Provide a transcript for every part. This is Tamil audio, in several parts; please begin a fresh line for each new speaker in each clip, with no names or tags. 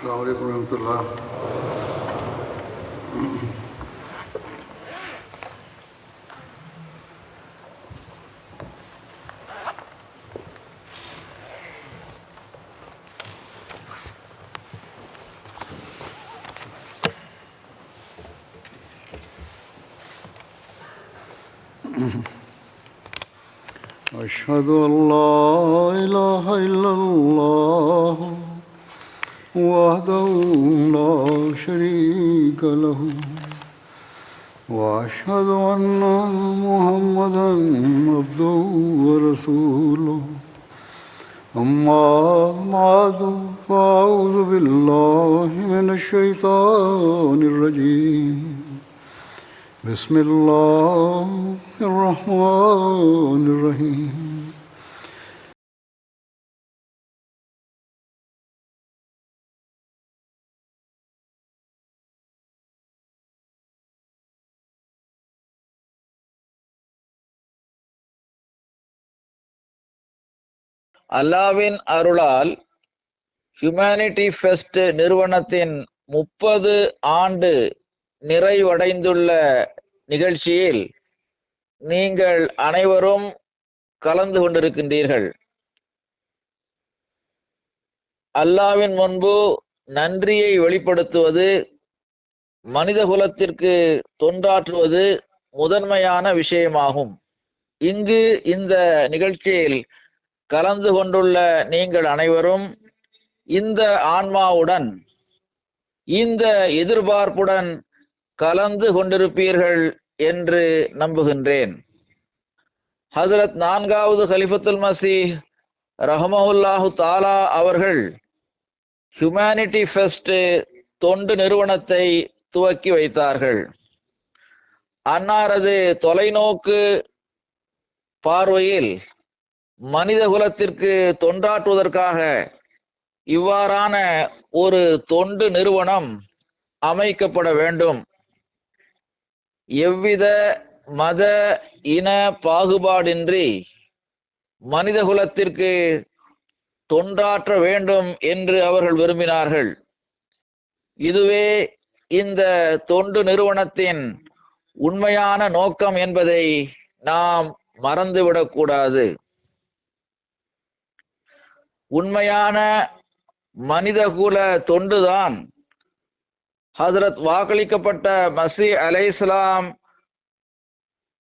السلام عليكم ورحمة الله. أشهد أن لا إله إلا الله وحده لا شريك له وأشهد أن محمدا عبده ورسوله أما بعد فأعوذ بالله من الشيطان الرجيم بسم الله الرحمن الرحيم
அல்லாவின் அருளால் ஹியூமனிட்டி ஃபெஸ்ட் நிறுவனத்தின் 30 ஆண்டு நிறைவடைந்துள்ள நிகழ்ச்சியில் நீங்கள் அனைவரும் கலந்து கொண்டிருக்கின்றீர்கள். அல்லாவின் முன்பு நன்றியை வெளிப்படுத்துவது, மனிதகுலத்திற்கு தொண்டாற்றுவது முதன்மையான விஷயமாகும். இங்கு இந்த நிகழ்ச்சியில் கலந்து கொண்டுள்ள நீங்கள் அனைவரும் இந்த ஆன்மாவுடன், இந்த எதிர்பார்ப்புடன் கலந்து கொண்டிருப்பீர்கள் என்று நம்புகின்றேன். ஹஜ்ரத் 4வது கலிஃபத்துல் மஸீஹ் ரஹ்மஹுல்லாஹு தஆலா அவர்கள் ஹியூமனிட்டி ஃபெஸ்ட் தொண்டு நிறுவனத்தை துவக்கி வைத்தார்கள். அன்னாரது தொலைநோக்கு பார்வையில் மனித குலத்திற்கு தொண்டாற்றுவதற்காக இவ்வாறான ஒரு தொண்டு நிறுவனம் அமைக்கப்பட வேண்டும், எவ்வித மத இன பாகுபாடின்றி மனித குலத்திற்கு தொண்டாற்ற வேண்டும் என்று அவர்கள் விரும்பினார்கள். இதுவே இந்த தொண்டு நிறுவனத்தின் உண்மையான நோக்கம் என்பதை நாம் மறந்துவிடக்கூடாது. உண்மையான மனிதகுல தொண்டுதான் ஹஜ்ரத் வாக்களிக்கப்பட்ட மஸீஹ் அலைஹிஸ்ஸலாம்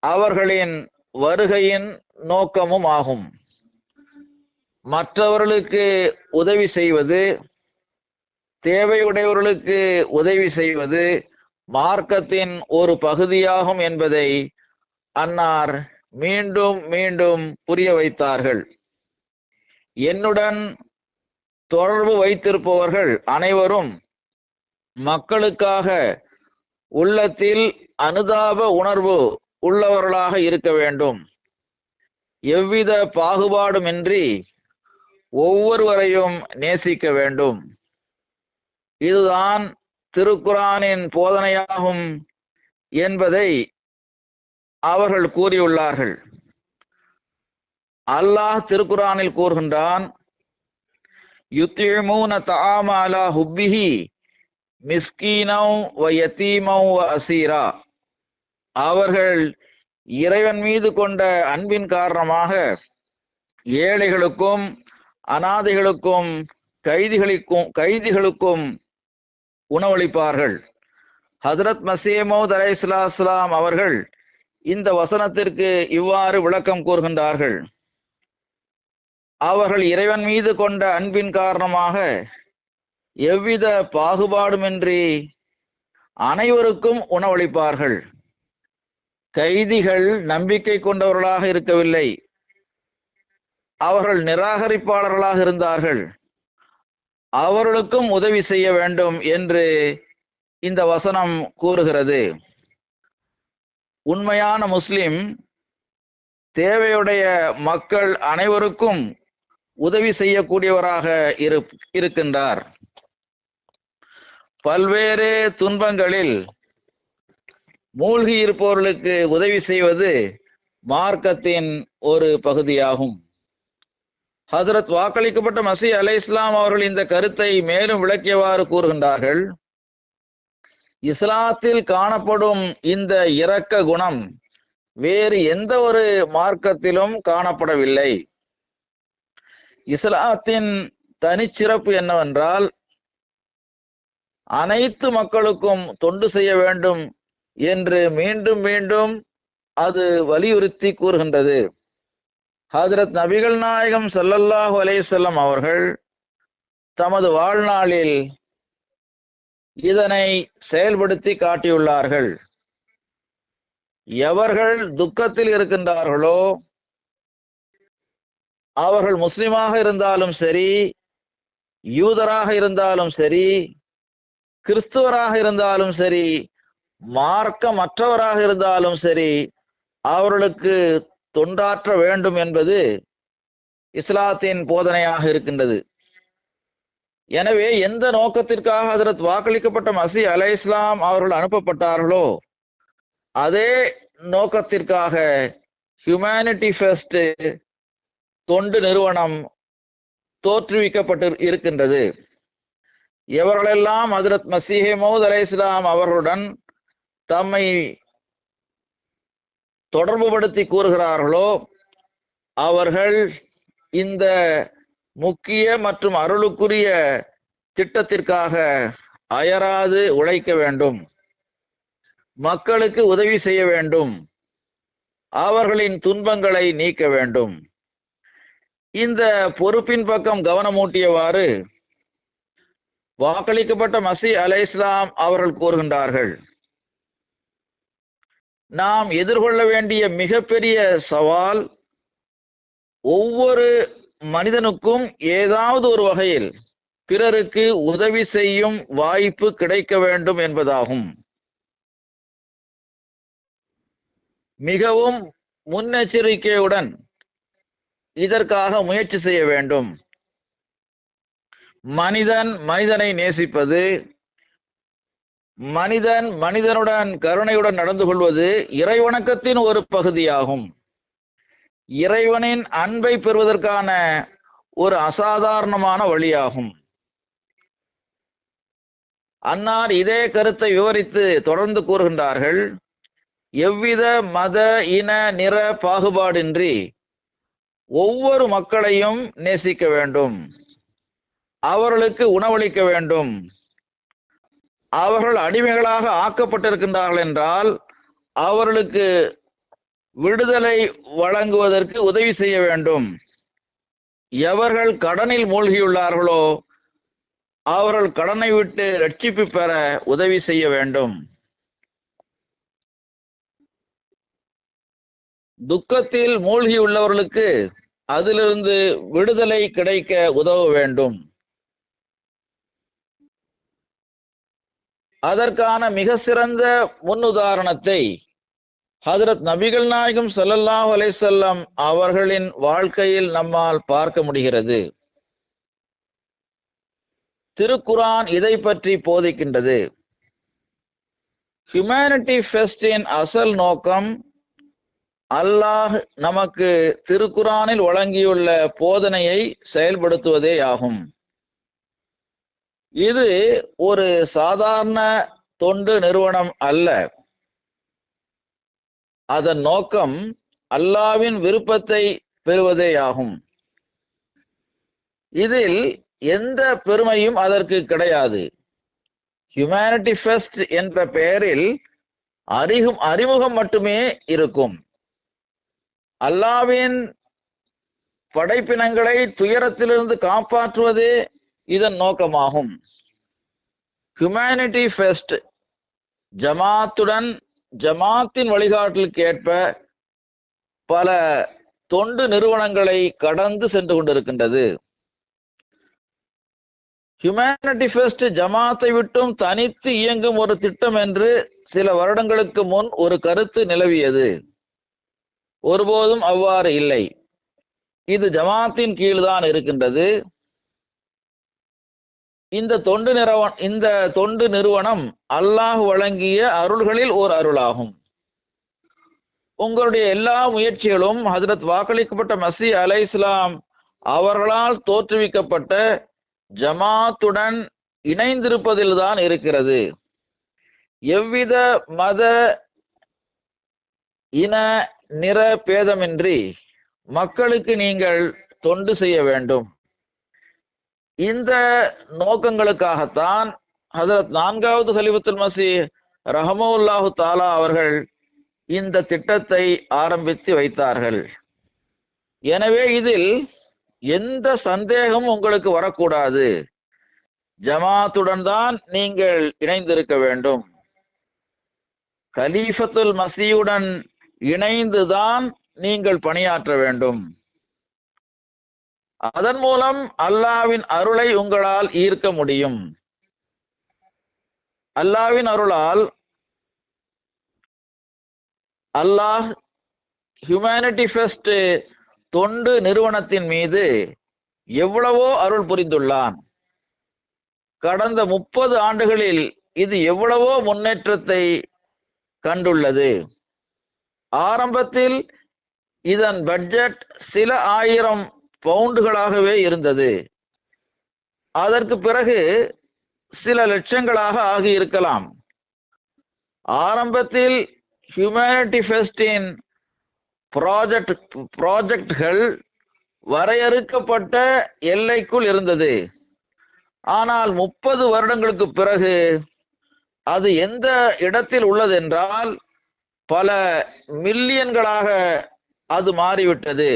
அவர்களின் வருகையின் நோக்கமும் ஆகும். மற்றவர்களுக்கு உதவி செய்வது, தேவையுடையவர்களுக்கு உதவி செய்வது மார்க்கத்தின் ஒரு பகுதியாகும் என்பதை அன்னார் மீண்டும் மீண்டும் புரிய வைத்தார்கள். என்னுடன் தொடர்பு வைத்திருப்பவர்கள் அனைவரும் மக்களுக்காக உள்ளத்தில் அனுதாப உணர்வு உள்ளவர்களாக இருக்க வேண்டும். எவ்வித பாகுபாடுமின்றி ஒவ்வொருவரையும் நேசிக்க வேண்டும். இதுதான் திருக்குர்ஆனின் போதனையாகும் என்பதை அவர்கள் கூறியுள்ளார்கள். அல்லாஹ் திருக்குர்ஆனில் கூறுகின்றான், யுத்இமூன தஆம அலா ஹுப்பிஹி மிஸ்கீனவ் வ யதீமவ் வ அசீரா. அவர்கள் இறைவன் மீது கொண்ட அன்பின் காரணமாக ஏழைகளுக்கும் அனாதைகளுக்கும் கைதிகளுக்கும் உணவளிப்பார்கள். ஹஜ்ரத் மஸீஹ் மவ்ஊத் அலைஹிஸ்ஸலாம் அவர்கள் இந்த வசனத்திற்கு இவ்வாறு விளக்கம் கூறுகின்றார்கள். அவர்கள் இறைவன் மீது கொண்ட அன்பின் காரணமாக எவ்வித பாகுபாடுமின்றி அனைவருக்கும் உணவளிப்பார்கள். கைதிகள் நம்பிக்கை கொண்டவர்களாக இருக்கவில்லை, அவர்கள் நிராகரிப்பாளர்களாக இருந்தார்கள். அவர்களுக்கும் உதவி செய்ய வேண்டும் என்று இந்த வசனம் கூறுகிறது. உண்மையான முஸ்லிம் தேவையுடைய மக்கள் அனைவருக்கும் உதவி செய்யக்கூடியவராக இருக்கின்றார். பல்வேறு துன்பங்களில் மூழ்கி இருப்பவர்களுக்கு உதவி செய்வது மார்க்கத்தின் ஒரு பகுதியாகும். ஹஜ்ரத் வாக்களிக்கப்பட்ட மசீஹ் அலைஹிஸ்ஸலாம் அவர்கள் இந்த கருத்தை மேலும் விளக்கியவாறு கூறுகின்றார்கள். இஸ்லாத்தில் காணப்படும் இந்த இரக்க குணம் வேறு எந்த ஒரு மார்க்கத்திலும் காணப்படவில்லை. இஸ்லாத்தின் தனிச்சிறப்பு என்னவென்றால் அனைத்து மக்களுக்கும் தொண்டு செய்ய வேண்டும் என்று மீண்டும் மீண்டும் அது வலியுறுத்தி கூறுகின்றது. ஹஜ்ரத் நபிகள் நாயகம் ஸல்லல்லாஹு அலைஹி வஸல்லம் அவர்கள் தமது வாழ்நாளில் இதனை செயல்படுத்தி காட்டியுள்ளார்கள். எவர்கள் துக்கத்தில் இருக்கின்றார்களோ, அவர்கள் முஸ்லிமாக இருந்தாலும் சரி, யூதராக இருந்தாலும் சரி, கிறிஸ்துவராக இருந்தாலும் சரி, மார்க்கமற்றவராக இருந்தாலும் சரி, அவர்களுக்கு தொண்டாற்ற வேண்டும் என்பது இஸ்லாத்தின் போதனையாக இருக்கின்றது. எனவே எந்த நோக்கத்திற்காக ஹஜ்ரத் வாக்களிக்கப்பட்ட மசீஹ் அலைஹிஸ்ஸலாம் அவர்கள் அனுப்பப்பட்டார்களோ அதே நோக்கத்திற்காக ஹியூமனிட்டி ஃபர்ஸ்ட் தொண்டு நிறுவனம் தோற்றுவிக்கப்பட்டு இருக்கின்றது. எவர்களெல்லாம் ஹஜ்ரத் மசீஹ் மவ்ஊத் அலைஹிஸ்ஸலாம் அவர்களுடன் தம்மை தொடர்புபடுத்தி கூறுகிறார்களோ அவர்கள் இந்த முக்கிய மற்றும் அருளுக்குரிய திட்டத்திற்காக அயராது உழைக்க வேண்டும், மக்களுக்கு உதவி செய்ய வேண்டும், அவர்களின் துன்பங்களை நீக்க வேண்டும். இந்த பொறுப்பின் பக்கம் கவனமூட்டியவாறு வாக்களிக்கப்பட்ட மசீஹ் அலைஹிஸ்ஸலாம் அவர்கள் கூறுகின்றார்கள், நாம் எதிர்கொள்ள வேண்டிய மிகப்பெரிய சவால் ஒவ்வொரு மனிதனுக்கும் ஏதாவது ஒரு வகையில் பிறருக்கு உதவி செய்யும் வாய்ப்பு கிடைக்க வேண்டும் என்பதாகும். மிகவும் முன்னெச்சரிக்கையுடன் இதற்காக முயற்சி செய்ய வேண்டும். மனிதன் மனிதனை நேசிப்பது, மனிதன் மனிதனுடன் கருணையுடன் நடந்து கொள்வது இறைவணக்கத்தின் ஒரு பகுதியாகும். இறைவனின் அன்பை பெறுவதற்கான ஒரு அசாதாரணமான வழியாகும். அன்னார் இதே கருத்தை விவரித்து தொடர்ந்து கூறுகின்றார்கள், எவ்வித மத இன நிற பாகுபாடின்றி ஒவ்வொரு மக்களையும் நேசிக்க வேண்டும், அவர்களுக்கு உணவளிக்க வேண்டும். அவர்கள் அடிமைகளாக ஆக்கப்பட்டிருக்கின்றார்கள் என்றால் அவர்களுக்கு விடுதலை வழங்குவதற்கு உதவி செய்ய வேண்டும். எவர்கள் கடனில் மூழ்கியுள்ளார்களோ அவர்கள் கடனை விட்டு ரட்சிப்பு பெற உதவி செய்ய வேண்டும். துக்கத்தில் மூழ்கியுள்ளவர்களுக்கு அதிலிருந்து விடுதலை கிடைக்க உதவ வேண்டும். அதற்கான மிக சிறந்த முன்னுதாரணத்தை ஹஜ்ரத் நபிகள் நாயகம் ஸல்லல்லாஹு அலைஹி வஸல்லம் அவர்களின் வாழ்க்கையில் நம்மால் பார்க்க முடிகிறது. திருக்குர்ஆன் இதை பற்றி போதிக்கின்றது. ஹியூமனிட்டி ஃபெஸ்டின் அசல் நோக்கம் அல்லாஹ் நமக்கு திருக்குர்ஆனில் வழங்கியுள்ள போதனையை செயல்படுத்துவதே ஆகும். இது ஒரு சாதாரண தொண்டு நிறுவனம் அல்ல. அதன் நோக்கம் அல்லாஹ்வின் விருப்பத்தை பெறுவதேயாகும். இதில் எந்த பெருமையும் அதற்கு கிடையாது. ஹியூமனிட்டி ஃபர்ஸ்ட் என்ற பெயரில் அறிமுகம் மட்டுமே இருக்கும். அல்லாஹ்வின் படைப்பினங்களை துயரத்திலிருந்து காப்பாற்றுவதே இதன் நோக்கமாகும். ஹியூமனிட்டி ஃபர்ஸ்ட் ஜமாத்தின் வழிகாட்டலுக்கு ஏற்ப பல தொண்டு நிறுவனங்களை கடந்து சென்று கொண்டிருக்கின்றது. ஹியூமனிட்டி ஃபர்ஸ்ட் ஜமாத்தை விட்டும் தனித்து இயங்கும் ஒரு திட்டம் என்று சில வருடங்களுக்கு முன் ஒரு கருத்து நிலவியது. ஒருபோதும் அவ்வாறு இல்லை. இது ஜமாத்தின் கீழ்தான் இருக்கின்றது. இந்த தொண்டு நிறுவனம் அல்லாஹ் வழங்கிய அருள்களில் ஓர் அருளாகும். உங்களுடைய எல்லா முயற்சிகளும் ஹஜ்ரத் வாக்களிக்கப்பட்ட மசீஹ் அலைஹிஸ்ஸலாம் அவர்களால் தோற்றுவிக்கப்பட்ட ஜமாத்துடன் இணைந்திருப்பதில்தான் இருக்கிறது. எவ்வித மத இன நிற பேதமின்றி மக்களுக்கு நீங்கள் தொண்டு செய்ய வேண்டும். இந்த நோக்கங்களுக்காகத்தான் ஹஜரத் 4வது கலிஃபத்துல் மஸீஹ் ரஹ்மத்துல்லாஹு தஆலா அவர்கள் இந்த திட்டத்தை ஆரம்பித்து வைத்தார்கள். எனவே இதில் எந்த சந்தேகமும் உங்களுக்கு வரக்கூடாது. ஜமாத்துடன் தான் நீங்கள் இணைந்திருக்க வேண்டும். கலீஃபத்துல் மஸீஹுடன் இணைந்துதான் நீங்கள் பணியாற்ற வேண்டும். அதன் மூலம் அல்லாஹ்வின் அருளை உங்களால் ஈர்க்க முடியும். அல்லாஹ்வின் அருளால் அல்லாஹ் ஹியூமனிட்டி ஃபர்ஸ்ட் தொண்டு நிறுவனத்தின் மீது எவ்வளவோ அருள் புரிந்துள்ளான். கடந்த 30 ஆண்டுகளில் இது எவ்வளவோ முன்னேற்றத்தை கண்டுள்ளது. ஆரம்பத்தில் இதன் பட்ஜெட் சில 1000 பவுண்டுகளாகவே இருந்தது. அதற்கு பிறகு சில லட்சங்களாக ஆகி இருக்கலாம். ஆரம்பத்தில் ஹியூமனிட்டி ஃபெஸ்டின் ப்ராஜெக்ட்கள் வரையறுக்கப்பட்ட எல்லைக்குள் இருந்தது. ஆனால் 30 வருடங்களுக்கு பிறகு அது எந்த இடத்தில் உள்ளது என்றால் பல மில்லியன்களாக அது மாறிவிட்டது.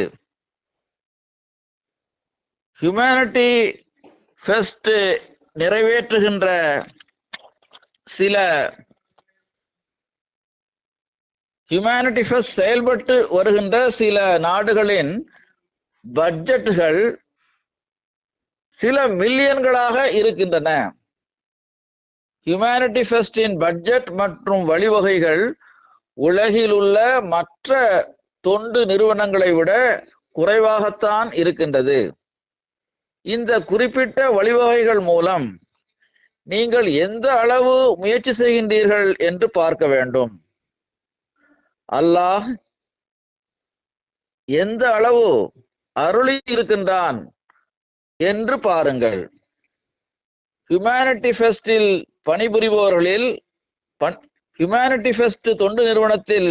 ஹியூமனிட்டி ஃபெஸ்ட் நிறைவேற்றுகின்ற சில ஹியூமனிட்டி ஃபெஸ்ட் செயல்பட்டு வருகின்ற சில நாடுகளின் பட்ஜெட்டுகள் சில மில்லியன்களாக இருக்கின்றன. ஹியூமனிட்டி ஃபெஸ்டின் பட்ஜெட் மற்றும் வழிவகைகள் உலகில் உள்ள மற்ற தொண்டு நிறுவனங்களை விட குறைவாகத்தான் இருக்கின்றது. இந்த குறிப்பிட்ட வழிவகைகள் மூலம் நீங்கள் எந்த அளவு முயற்சி செய்கின்றீர்கள் என்று பார்க்க வேண்டும். அல்லாஹ் எந்த அளவு அருளி இருக்கின்றான் என்று பாருங்கள். ஹியூமனிட்டி ஃபெஸ்டில் பணிபுரிபவர்களில் ஹியூமனிட்டி ஃபெஸ்ட் தொண்டு நிறுவனத்தில்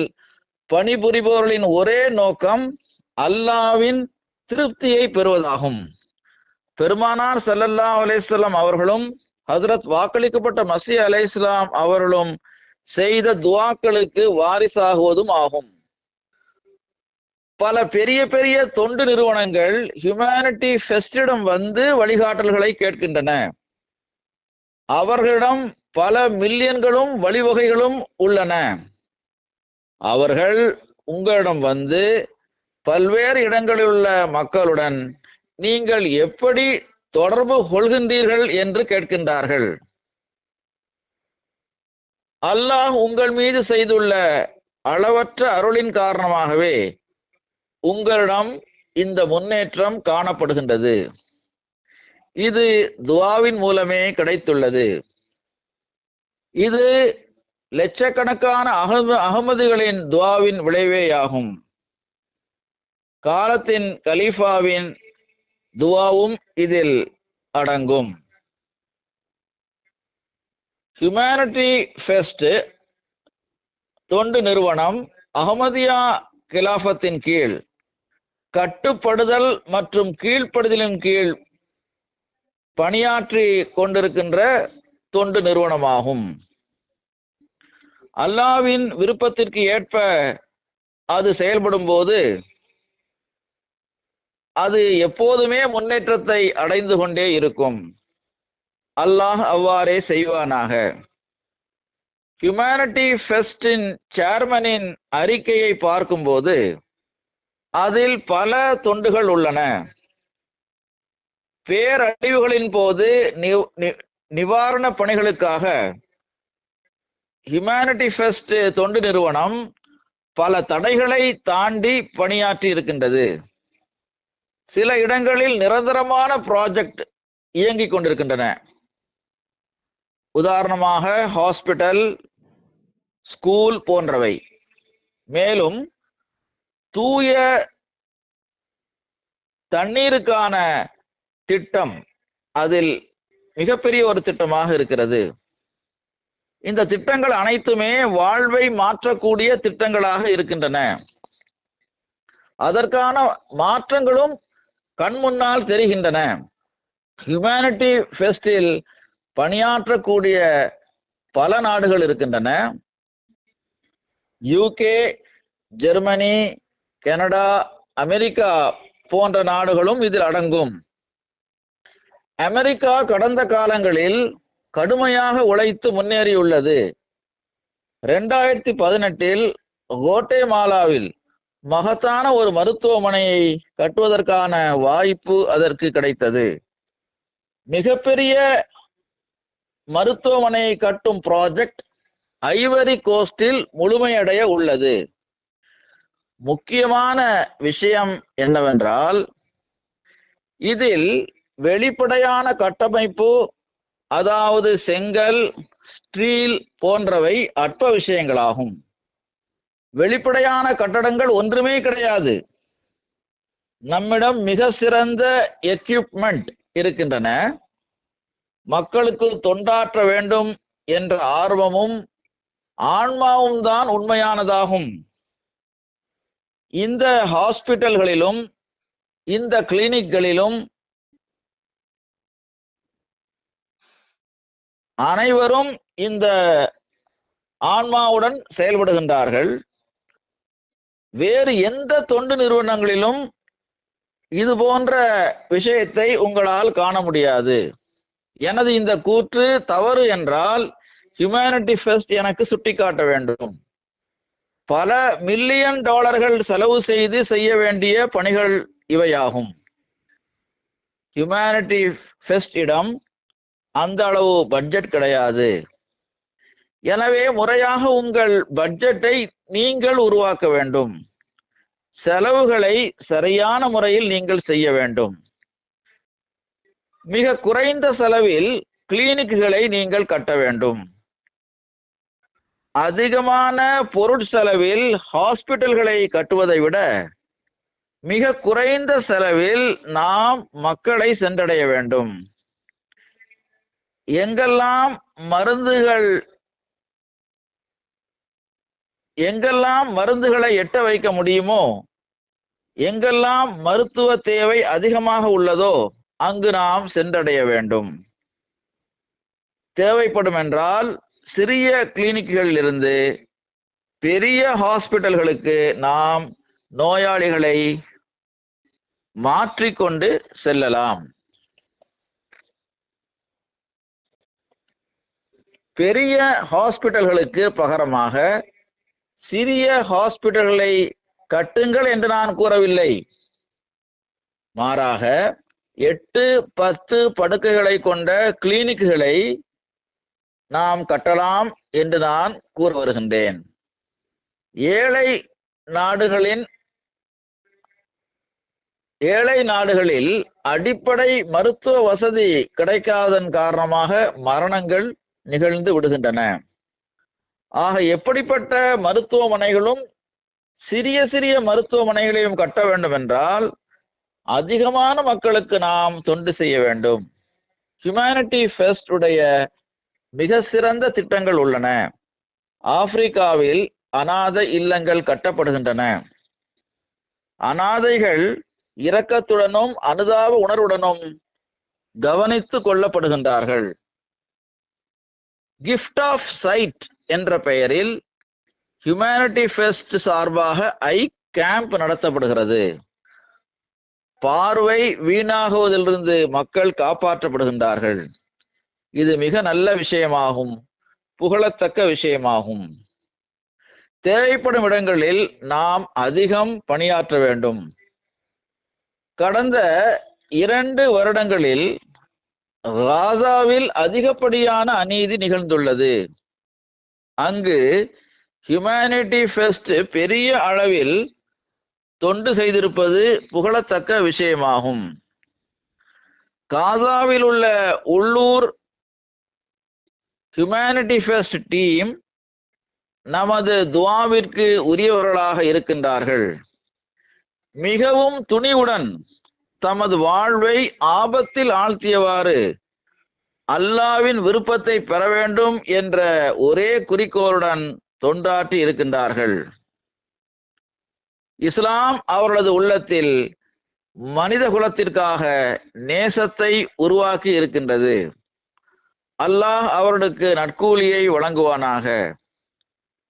பணிபுரிபவர்களின் ஒரே நோக்கம் அல்லாஹ்வின் திருப்தியை பெறுவதாகும். பெருமானார் ஸல்லல்லாஹு அலைஹி வஸல்லம் அவர்களும் ஹஜ்ரத் வாக்களிக்கப்பட்ட மஸீஹ் அலைஹிஸ்ஸலாம் அவர்களும் செய்த துஆக்களுக்கு வாரிசாகுவதும் ஆகும். பல பெரிய பெரிய தொண்டு நிறுவனங்கள் ஹியூமனிட்டி ஃபெஸ்டிடம் வந்து வழிகாட்டல்களை கேட்கின்றன. அவர்களிடம் பல மில்லியன்களும் வழிவகைகளும் உள்ளன. அவர்கள் உங்களிடம் வந்து பல்வேறு இடங்களில் உள்ள மக்களுடன் நீங்கள் எப்படி தொடர்பு கொள்கின்றீர்கள் என்று கேட்கின்றார்கள். அல்லாஹ் உங்கள் மீது செய்துள்ள அளவற்ற அருளின் காரணமாகவே உங்களிடம் இந்த முன்னேற்றம் காணப்படுகின்றது. இது துஆவின் மூலமே கிடைத்துள்ளது. இது லட்சக்கணக்கான அகமதிகளின் துஆவின் விளைவேயாகும். காலத்தின் கலீஃபாவின் துஆவும் இதில் அடங்கும். ஹியூமனிட்டி ஃபெஸ்ட் தொண்டு நிறுவனம் அஹ்மதியா கிலாஃபத்தின் கீழ் கட்டுப்படுதல் மற்றும் கீழ்ப்படுதலின் கீழ் பணியாற்றி கொண்டிருக்கின்ற தொண்டு நிறுவனமாகும். அல்லாஹ்வின் விருப்பத்திற்கு ஏற்ப அது செயல்படும் போது அது எப்போதுமே முன்னேற்றத்தை அடைந்து கொண்டே இருக்கும். அல்லாஹ் அவ்வாறே செய்வானாக. ஹியூமனிட்டி ஃபெஸ்டின் சேர்மனின் அறிக்கையை பார்க்கும்போது அதில் பல தொண்டுகள் உள்ளன. பேரழிவுகளின் போது நிவாரண பணிகளுக்காக ஹியூமனிட்டி ஃபெஸ்ட் தொண்டு நிறுவனம் பல தடைகளை தாண்டி பணியாற்றி இருக்கின்றது. சில இடங்களில் நிரந்தரமான ப்ராஜெக்ட் இயங்கிக் கொண்டிருக்கின்றன. உதாரணமாக ஹாஸ்பிட்டல், ஸ்கூல் போன்றவை. மேலும் தூய தண்ணீருக்கான திட்டம் அதில் மிகப்பெரிய ஒரு திட்டமாக இருக்கிறது. இந்த திட்டங்கள் அனைத்துமே வாழ்வை மாற்றக்கூடிய திட்டங்களாக இருக்கின்றன. அதற்கான மாற்றங்களும் கண் முன்னால் தெரிகின்றன. ஹியூமனிட்டி ஃபெஸ்டில் பணியாற்றக்கூடிய பல நாடுகள் இருக்கின்றன. யூகே, ஜெர்மனி, கனடா, அமெரிக்கா போன்ற நாடுகளும் இதில் அடங்கும். அமெரிக்கா கடந்த காலங்களில் கடுமையாக உழைத்து முன்னேறியுள்ளது. 2018 கோட்டேமாலாவில் மகத்தான ஒரு மருத்துவமனையை கட்டுவதற்கான வாய்ப்பு அதற்கு கிடைத்தது. மிகப்பெரிய மருத்துவமனையை கட்டும் ப்ராஜெக்ட் ஐவரி கோஸ்டில் முழுமையடைய உள்ளது. முக்கியமான விஷயம் என்னவென்றால், இதில் வெளிப்படையான கட்டமைப்பு, அதாவது செங்கல், ஸ்டீல் போன்றவை அற்ப விஷயங்களாகும். வெளிப்படையான கட்டடங்கள் ஒன்றுமே கிடையாது. நம்மிடம் மிக சிறந்த எக்யூப்மெண்ட் இருக்கின்றன. மக்களுக்கு தொண்டாற்ற வேண்டும் என்ற ஆர்வமும் ஆன்மாவும் தான் உண்மையானதாகும். இந்த ஹாஸ்பிட்டல்களிலும் இந்த கிளினிக்களிலும் அனைவரும் இந்த ஆன்மாவுடன் செயல்படுகின்றார்கள். வேறு எந்த தொண்டு நிறுவனங்களிலும் இது போன்ற விஷயத்தை உங்களால் காண முடியாது. எனது இந்த கூற்று தவறு என்றால் ஹியூமனிட்டி ஃபெஸ்ட் எனக்கு சுட்டிக்காட்ட வேண்டும். பல மில்லியன் டாலர்கள் செலவு செய்து செய்ய வேண்டிய பணிகள் இவையாகும். ஹியூமனிட்டி ஃபெஸ்ட் இடம் அந்த அளவு பட்ஜெட் கிடையாது. எனவே முறையாக உங்கள் பட்ஜெட்டை நீங்கள் உருவாக்க வேண்டும். செலவுகளை சரியான முறையில் நீங்கள் செய்ய வேண்டும். மிக குறைந்த செலவில் கிளினிக்குகளை நீங்கள் கட்ட வேண்டும். அதிகமான பொருட்செலவில் ஹாஸ்பிட்டல்களை கட்டுவதை விட மிக குறைந்த செலவில் நாம் மக்களை சென்றடைய வேண்டும். எங்கெல்லாம் மருந்துகளை எட்ட வைக்க முடியுமோ, எங்கெல்லாம் மருத்துவ தேவை அதிகமாக உள்ளதோ அங்கு நாம் சென்றடைய வேண்டும். தேவைப்படும் என்றால் சிறிய கிளினிக்குகளில் இருந்து பெரிய ஹாஸ்பிட்டல்களுக்கு நாம் நோயாளிகளை மாற்றிக்கொண்டு செல்லலாம். பெரிய ஹாஸ்பிட்டல்களுக்கு பகரமாக சிறிய ஹாஸ்பிட்டல்களை கட்டுங்கள் என்று நான் கூறவில்லை. மாறாக 8-10 படுக்கைகளை கொண்ட கிளினிக்குகளை நாம் கட்டலாம் என்று நான் கூற வருகின்றேன். ஏழை நாடுகளில் அடிப்படை மருத்துவ வசதி கிடைக்காததன் காரணமாக மரணங்கள் நிகழ்ந்து விடுகின்றன. ஆக எப்படிப்பட்ட மருத்துவமனைகளும் சிறிய சிறிய மருத்துவமனைகளையும் கட்ட வேண்டும் என்றால் அதிகமான மக்களுக்கு நாம் தொண்டு செய்ய வேண்டும். ஹியூமனிட்டி ஃபெஸ்ட் உடைய மிக சிறந்த திட்டங்கள் உள்ளன. ஆப்பிரிக்காவில் அனாதை இல்லங்கள் கட்டப்படுகின்றன. அனாதைகள் இரக்கத்துடனும் அனுதாப உணர்வுடனும் கவனித்து கொள்ளப்படுகின்றார்கள். கிஃப்ட் ஆஃப் சைட் என்ற பெயரில் ஹியூமனிட்டி ஃபெஸ்ட் சார்பாக ஐ கேம்ப் நடத்தப்படுகிறது. பார்வை வீணாகுவதிலிருந்து மக்கள் காப்பாற்றப்படுகின்றார்கள். இது மிக நல்ல விஷயமாகும், புகழத்தக்க விஷயமாகும். தேவைப்படும் இடங்களில் நாம் அதிகம் பணியாற்ற வேண்டும். கடந்த 2 வருடங்களில் காசாவில் அதிகப்படியான அநீதி நிகழ்ந்துள்ளது. அங்கு ஹியூமனிட்டி ஃபெஸ்ட் பெரிய அளவில் தொண்டு செய்திருப்பது புகழத்தக்க விஷயமாகும். காசாவில் உள்ள உள்ளூர் ஹியூமனிட்டி ஃபெஸ்ட் டீம் நமது துஆவிற்கு உரியவர்களாக இருக்கின்றார்கள். மிகவும் துணிவுடன் தமது வாழ்வை ஆபத்தில் ஆழ்த்தியவாறு அல்லாவின் விருப்பத்தை பெற வேண்டும் என்ற ஒரே குறிக்கோளுடன் தொண்டாற்றி இருக்கின்றார்கள். இஸ்லாம் அவர்களது உள்ளத்தில் மனித குலத்திற்காக நேசத்தை உருவாக்கி இருக்கின்றது. அல்லாஹ் அவர்களுக்கு நற்கூலியை வழங்குவானாக,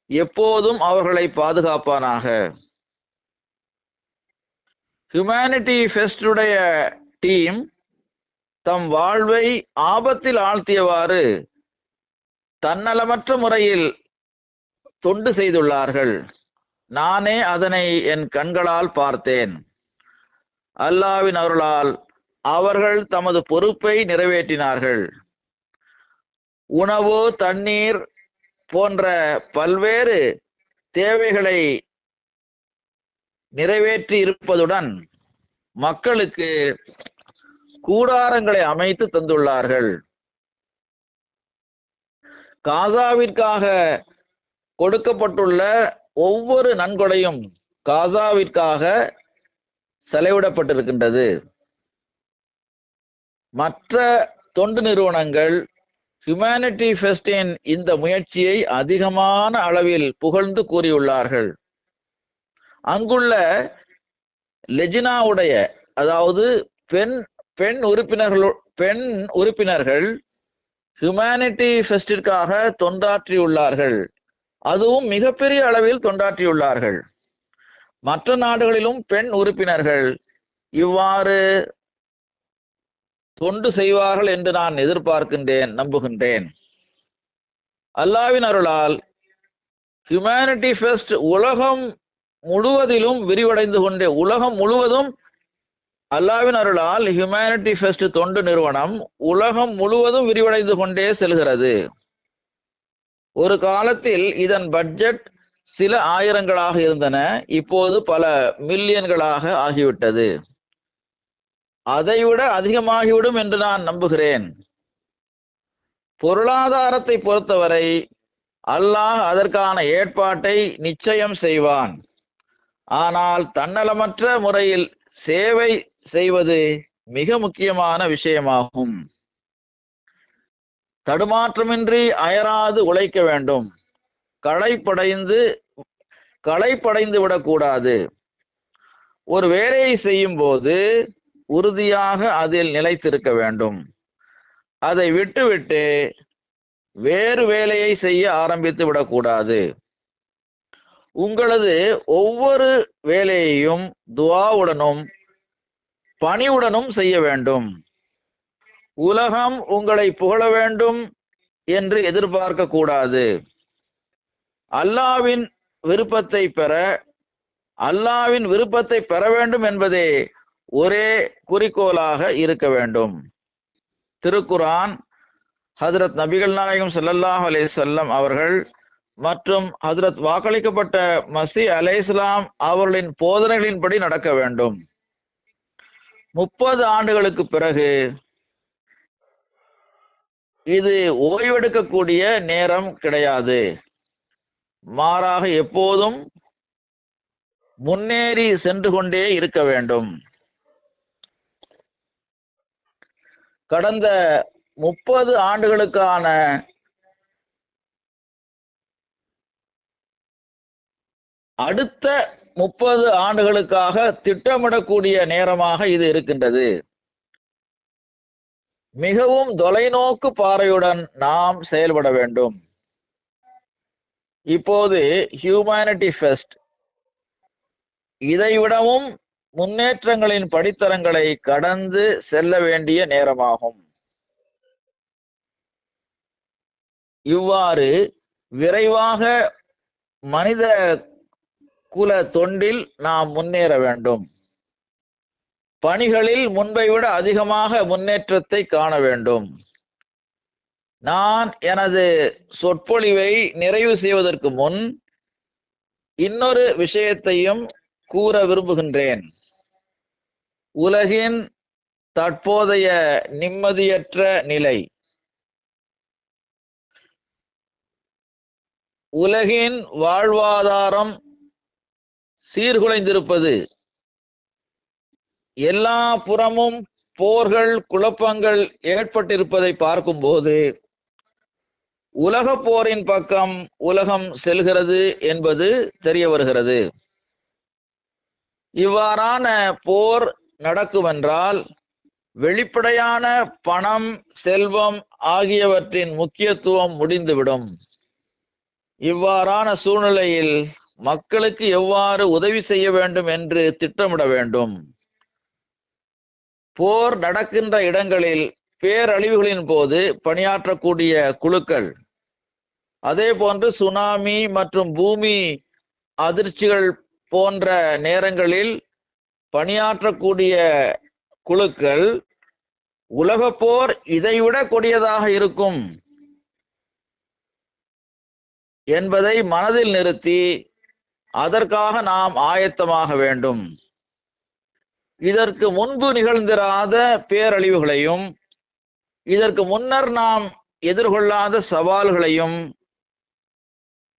எப்போதும் அவர்களை பாதுகாப்பானாக. ஹியூமனிட்டி ஃபெஸ்டுடைய டீம் தம் வாழ்வை ஆபத்தில் ஆழ்த்தியவாறு தன்னலமற்ற முறையில் தொண்டு செய்துள்ளார்கள். நானே அதனை என் கண்களால் பார்த்தேன். அல்லாஹ்வின் அருளால் அவர்கள் தமது பொறுப்பை நிறைவேற்றினார்கள். உணவு, தண்ணீர் போன்ற பல்வேறு தேவைகளை நிறைவேற்றி இருப்பதுடன் மக்களுக்கு கூடாரங்களை அமைத்து தந்துள்ளார்கள். காசாவிற்காக கொடுக்கப்பட்டுள்ள ஒவ்வொரு நன்கொடையும் காசாவிற்காக செலவிடப்பட்டிருக்கின்றது. மற்ற தொண்டு நிறுவனங்கள் ஹியூமனிட்டி ஃபெஸ்டின் இந்த முயற்சியை அதிகமான அளவில் புகழ்ந்து கூறியுள்ளார்கள். அங்குள்ள லெஜினாவுடைய, அதாவது பெண் உறுப்பினர்கள் ஹியூமனிட்டி ஃபெஸ்டிற்காக தொண்டாற்றியுள்ளார்கள். அதுவும் மிகப்பெரிய அளவில் தொண்டாற்றியுள்ளார்கள். மற்ற நாடுகளிலும் பெண் உறுப்பினர்கள் இவ்வாறு தொண்டு செய்வார்கள் என்று நான் எதிர்பார்க்கின்றேன், நம்புகின்றேன். அல்லாஹ்வின் அருளால் ஹியூமனிட்டி ஃபெஸ்ட் உலகம் முழுவதிலும் விரிவடைந்து கொண்டே, உலகம் முழுவதும் அல்லாஹ்வின் அருளால் ஹியூமனிட்டி ஃபெஸ்ட் தொண்டு நிறுவனம் உலகம் முழுவதும் விரிவடைந்து கொண்டே செல்கிறது. ஒரு காலத்தில் இதன் பட்ஜெட் சில ஆயிரங்களாக இருந்தன, இப்போது பல மில்லியன்களாக ஆகிவிட்டது. அதைவிட அதிகமாகிவிடும் என்று நான் நம்புகிறேன். பொருளாதாரத்தை பொறுத்தவரை அல்லாஹ் அதற்கான ஏற்பாட்டை நிச்சயம் செய்வான். ஆனால் தன்னலமற்ற முறையில் சேவை செய்வது மிக முக்கியமான விஷயமாகும். தடுமாற்றமின்றி அயராது உழைக்க வேண்டும். களைப்படைந்து விடக்கூடாது. ஒரு வேலையை செய்யும் போது உறுதியாக அதில் நிலைத்திருக்க வேண்டும். அதை விட்டுவிட்டு வேறு வேலையை செய்ய ஆரம்பித்து விடக்கூடாது. உங்களது ஒவ்வொரு வேலையையும் துஆவுடனும் பணிவுடனும் செய்ய வேண்டும். உலகம் உங்களை புகழ வேண்டும் என்று எதிர்பார்க்க கூடாது. அல்லாஹ்வின் விருப்பத்தை பெற வேண்டும் என்பதே ஒரே குறிக்கோளாக இருக்க வேண்டும். திருக்குர்ஆன் ஹஜ்ரத் நபிகள் நாயகம் ஸல்லல்லாஹு அலைஹி வஸல்லம் அவர்கள் மற்றும் ஹஜ்ரத் வாக்களிக்கப்பட்ட மஸீஹ் அலைஹிஸ்ஸலாம் அவர்களின் போதனைகளின்படி நடக்க வேண்டும். 30 ஆண்டுகளுக்கு பிறகு இது ஓய்வெடுக்கக்கூடிய நேரம் கிடையாது. மாறாக எப்போதும் முன்னேறி சென்று கொண்டே இருக்க வேண்டும். கடந்த 30 ஆண்டுகளுக்கான அடுத்த 30 ஆண்டுகளுக்காக திட்டமிடக்கூடிய நேரமாக இது இருக்கின்றது. மிகவும் தொலைநோக்கு பார்வையுடன் நாம் செயல்பட வேண்டும். இப்போது ஹியூமனிட்டி ஃபெஸ்ட் இதைவிடவும் முன்னேற்றங்களின் படித்தரங்களை கடந்து செல்ல வேண்டிய நேரமாகும். இவ்வாறு விரைவாக மனித குல தொண்டில் நாம் முன்னேற வேண்டும். பணிகளில் முன்பை விட அதிகமாக முன்னேற்றத்தை காண வேண்டும். நான் எனது சொற்பொழிவை நிறைவு செய்வதற்கு முன் இன்னொரு விஷயத்தையும் கூற விரும்புகின்றேன். உலகின் தற்போதைய நிம்மதியற்ற நிலை, உலகின் வாழ்வாதாரம் சீர்குலைந்திருப்பது, எல்லா புறமும் போர்கள் குழப்பங்கள் ஏற்பட்டிருப்பதை பார்க்கும்போது உலக போரின் பக்கம் உலகம் செல்கிறது என்பது தெரிய வருகிறது. இவ்வாறான போர் நடக்குமென்றால் வெளிப்படையான பணம் செல்வம் ஆகியவற்றின் முக்கியத்துவம் முடிந்துவிடும். இவ்வாறான சூழ்நிலையில் மக்களுக்கு எவ்வாறு உதவி செய்ய வேண்டும் என்று திட்டமிட வேண்டும். போர் நடக்கின்ற இடங்களில் பேரழிவுகளின் போது பணியாற்றக்கூடிய குழுக்கள், அதே போன்று சுனாமி மற்றும் பூமி அதிர்ச்சிகள் போன்ற நேரங்களில் பணியாற்றக்கூடிய குழுக்கள் உலக போர் இதைவிட கொடியதாக இருக்கும் என்பதை மனதில் நிறுத்தி அதற்காக நாம் ஆயத்தமாக வேண்டும். இதற்கு முன்பு நிகழ்ந்திராத பேரழிவுகளையும் இதற்கு முன்னர் நாம் எதிர்கொள்ளாத சவால்களையும்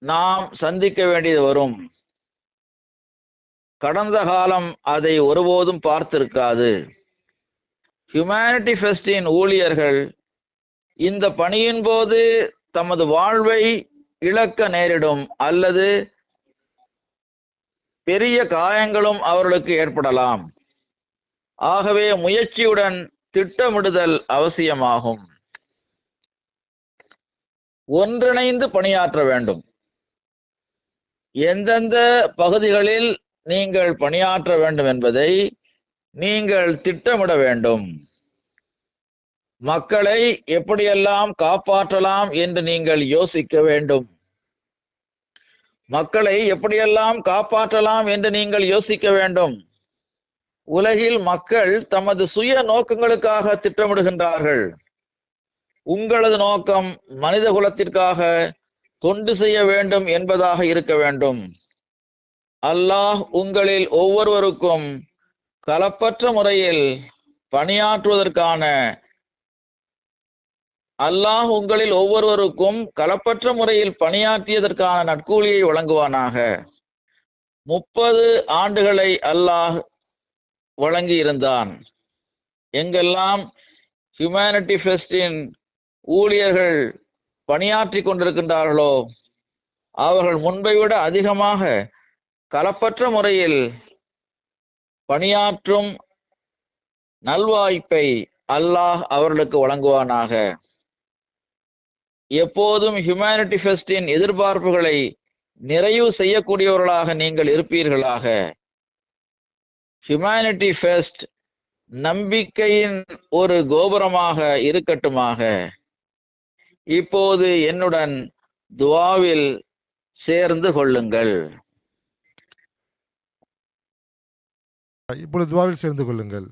நாம் சந்திக்க வேண்டியது வரும். கடந்த காலம் அதை ஒருபோதும் பார்த்திருக்காது. ஹியூமனிட்டி ஃபெஸ்டின் ஊழியர்கள் இந்த பணியின் போது தமது வாழ்வை இழக்க நேரிடும் அல்லது பெரிய காயங்களும் அவர்களுக்கு ஏற்படலாம். ஆகவே முயற்சியுடன் திட்டமிடுதல் அவசியமாகும். ஒன்றிணைந்து பணியாற்ற வேண்டும். எந்தெந்த பகுதிகளில் நீங்கள் பணியாற்ற வேண்டும் என்பதை நீங்கள் திட்டமிட வேண்டும். மக்களை எப்படியெல்லாம் காப்பாற்றலாம் என்று நீங்கள் யோசிக்க வேண்டும். மக்களை எப்படியெல்லாம் காப்பாற்றலாம் என்று நீங்கள் யோசிக்க வேண்டும். உலகில் மக்கள் தமது சுய நோக்கங்களுக்காக திட்டமிடுகின்றார்கள். உங்களது நோக்கம் மனித குலத்திற்காக தொண்டு செய்ய வேண்டும் என்பதாக இருக்க வேண்டும். அல்லாஹ் உங்களில் ஒவ்வொருவருக்கும் கலப்பற்ற முறையில் பணியாற்றுவதற்கான பணியாற்றியதற்கான நற்கூலியை வழங்குவானாக. 30 ஆண்டுகளை அல்லாஹ் வழங்கி இருந்தான். எங்கெல்லாம் ஹியூமனிட்டி ஃபெஸ்டின் ஊழியர்கள் பணியாற்றி கொண்டிருக்கின்றார்களோ அவர்கள் முன்பை விட அதிகமாக கலப்பற்ற முறையில் பணியாற்றும் நல்வாய்ப்பை அல்லாஹ் அவர்களுக்கு வழங்குவானாக. எப்போதும் ஹியூமனிட்டி ஃபெஸ்டின் எதிர்பார்ப்புகளை நிறைவு செய்யக்கூடியவர்களாக நீங்கள் இருப்பீர்களாக. ஹியூமனிட்டி ஃபெஸ்ட் நம்பிக்கையின் ஒரு கோபுரமாக இருக்கட்டுமாக. இப்போது என்னுடன் துஆவில் சேர்ந்து கொள்ளுங்கள்.
இப்பொழுது துஆவில் சேர்ந்து கொள்ளுங்கள்.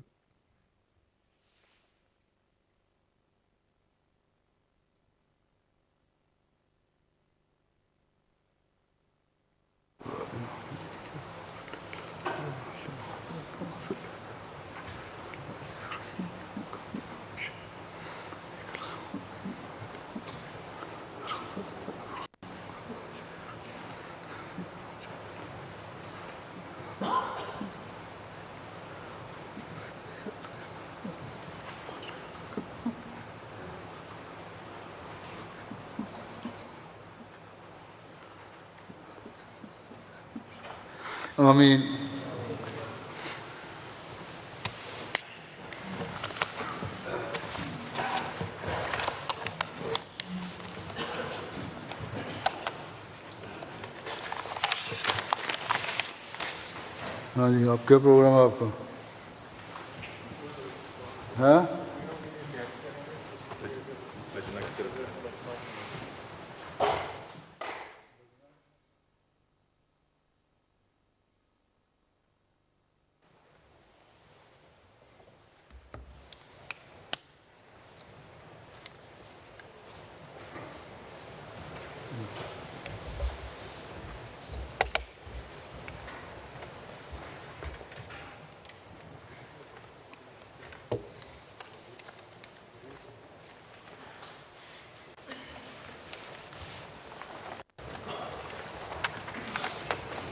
ஆமீன். हाँ जी, आप क्या प्रोग्राम है आपका? है